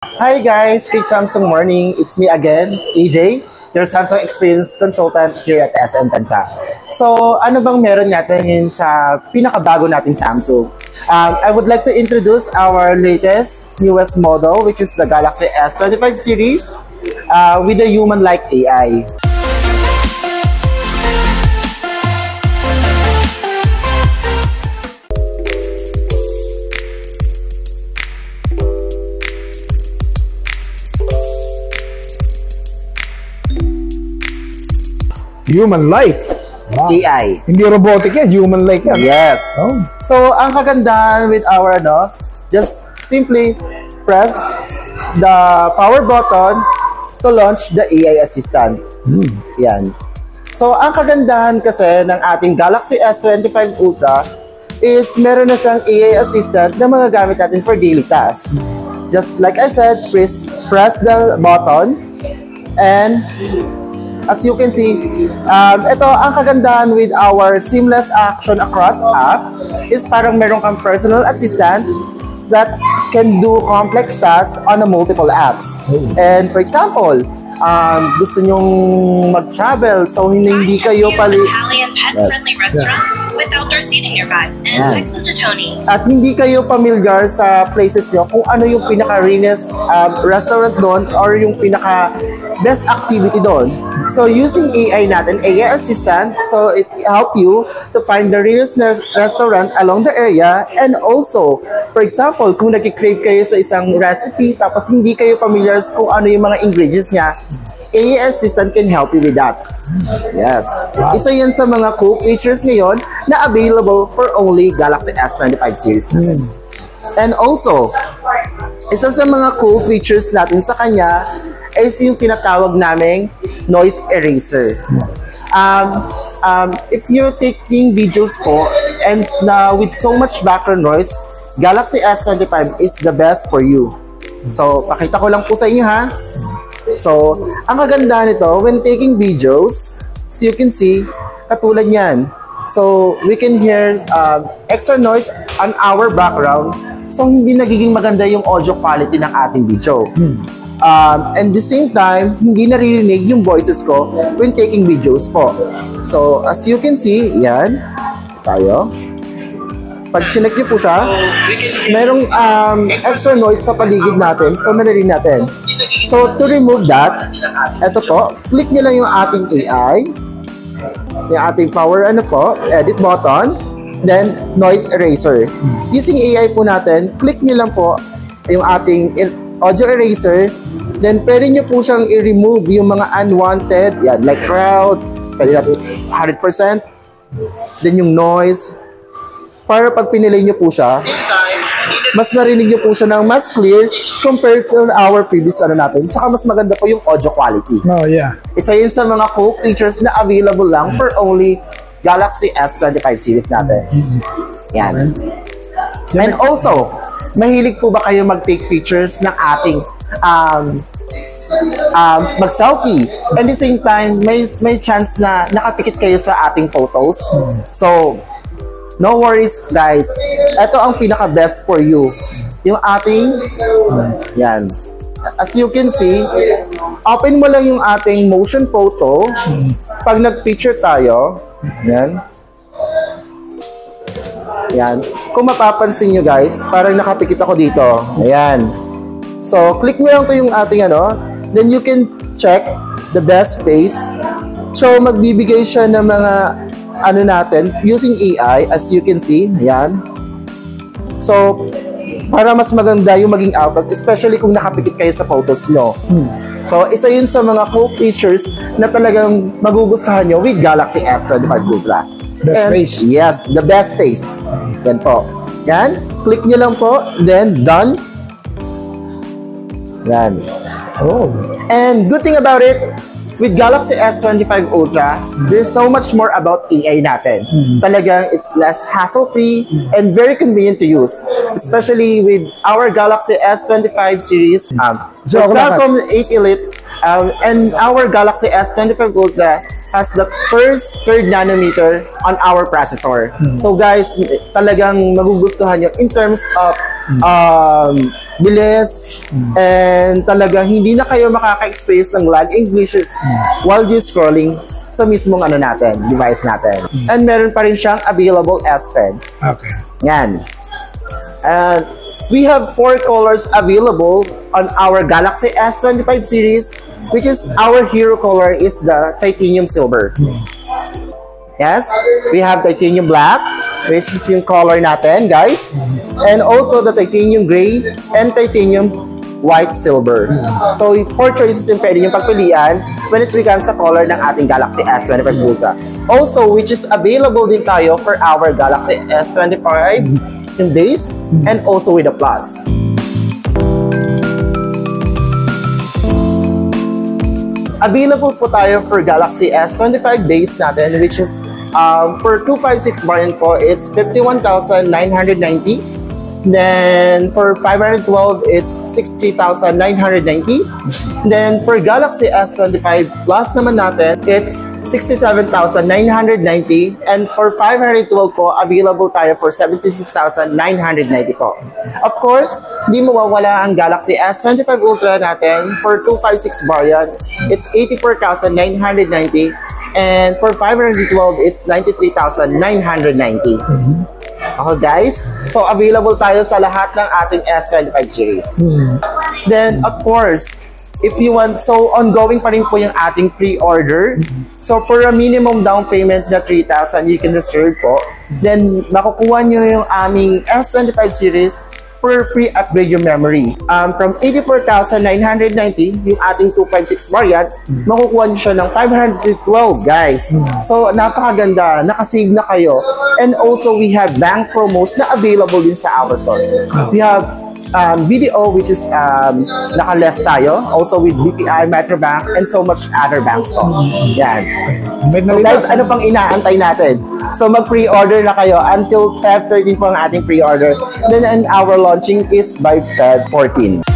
Hi guys, good Samsung morning. It's me again, AJ, your Samsung Experience Consultant here at SM Tansa. So, ano bang meron natin ngayon sa pinakabago nating Samsung? I would like to introduce our latest, newest model, which is the Galaxy S25 series with the human-like AI. Human-like. Wow. AI. Hindi robotic yan, human-like yan. Yes. Oh. So, ang kagandahan with our, just simply press the power button to launch the AI assistant. Yan. So, ang kagandahan kasi ng ating Galaxy S25 Ultra is meron na siyang AI assistant na mga gamit natin for daily tasks. Just like I said, press the button and as you can see, ito ang kagandahan with our seamless action across app is parang meron kang personal assistant that can do complex tasks on a multiple apps. And for example, gusto nyong mag-travel so hindi kayo Italian pet-friendly restaurants with outdoor seating nearby. And text them to Tony. At hindi kayo familiar sa places nyo kung ano yung pinaka-realest restaurant doon or yung pinaka-best activity doon. So using AI natin, AI assistant, so it help you to find the realest restaurant along the area. And also, for example, kung nag-crave kayo sa isang recipe tapos hindi kayo familiar kung ano yung mga ingredients niya, AI assistant can help you with that. Yes. Isa yan sa mga cool features ngayon na available for only Galaxy S25 series. And also, isa sa mga cool features natin sa kanya is yung tinatawag naming noise eraser. If you're taking videos po and with so much background noise, Galaxy S25 is the best for you. So, pakita ko lang po sa inyo ha. So, ang kagandahan nito, when taking videos, so you can see, katulad yan. So, we can hear extra noise on our background. So, hindi nagiging maganda yung audio quality ng ating video. And the same time, hindi naririnig yung voices ko when taking videos po. So, as you can see, yan, tayo. Pag chinek nyo po siya, merong extra noise sa paligid natin, so naririnig natin. So, to remove that, eto po, click nyo lang yung ating AI, yung ating power edit button, then noise eraser. Using AI po natin, click nyo lang po yung ating audio eraser, then pwede nyo po siyang i-remove yung mga unwanted, yan, like crowd, pwede natin 100%, then yung noise, para pag pinilay nyo po siya, mas narinig nyo po siya ng mas clear compared to our previous natin. Tsaka mas maganda po yung audio quality. Oh, yeah. Isa yun sa mga cool features na available lang for only Galaxy S25 series natin. Yan. And also, mahilig po ba kayo mag-take pictures ng ating mag-selfie? And at the same time, may chance na nakapikit kayo sa ating photos. So, no worries guys, ito ang pinaka-best for you. Yung ating, yan. As you can see, open mo lang yung ating motion photo. Pag nag-picture tayo, yan. Yan. Kung mapapansin nyo guys, parang nakapikit ako dito. Ayan. So, click mo lang to yung ating then you can check the best face. So, magbibigay siya ng mga natin, using AI, as you can see, ayan. So, para mas maganda yung maging output, especially kung nakapikit kayo sa photos nyo. So, isa yun sa mga cool features na talagang magugustuhan nyo with Galaxy S25 Ultra. Best face. Yes, the best face. Yan po. Yan. Click nyo lang po, then done. Yan. Oh. And good thing about it, with Galaxy S25 Ultra, there's so much more about AI natin. Talagang it's less hassle-free and very convenient to use. Especially with our Galaxy S25 series, so Qualcomm 8 Elite, and our Galaxy S25 Ultra has the first 3rd nanometer on our processor. So guys, talagang magugustuhan nyo in terms of bilis, and talagang hindi na kayo makaka-experience ng lag and glitches while you're scrolling sa mismong device natin. And meron pa rin siyang available S Pen. Okay. Yan. And we have 4 colors available on our Galaxy S25 series, which is our hero color is the titanium silver. Yes, we have titanium black, which is yung color natin, guys. And also the titanium gray and titanium white silver. So, 4 choices yung pwede yung pagpilian when it becomes sa color ng ating Galaxy S25 Ultra. Also, which is available din tayo for our Galaxy S25 in base and also with a plus. Available po tayo for Galaxy S25 base natin, which is for 256 variant po, it's 51,990. Then for 512, it's 60,990. Then for Galaxy S25 Plus naman natin, it's 67,990. And for 512 po, available tayo for 76,990 po. Of course, di mawawala ang Galaxy S25 Ultra natin for 256 variant. It's 84,990. And for 512, it's 93,990. Okay guys, so available tayo sa lahat ng ating S25 series. Then of course, if you want, so ongoing pa rin po yung ating pre-order. So for a minimum down payment na 3,000, you can reserve po. Then makukuha nyo yung aming S25 series per pre-upgrade your memory. From 84,990, yung ating 256 variant, makukuha nyo siya ng 512, guys. So, napakaganda. Nakasave na kayo. And also, we have bank promos na available din sa our store. We have BDO, which is naka-less tayo. Also with BPI, Metrobank, and so much other banks po. Yan. So guys, ano pang inaantay natin? So mag-pre-order na kayo until Feb 13 po ang ating pre-order. Then and our launching is by Feb 14.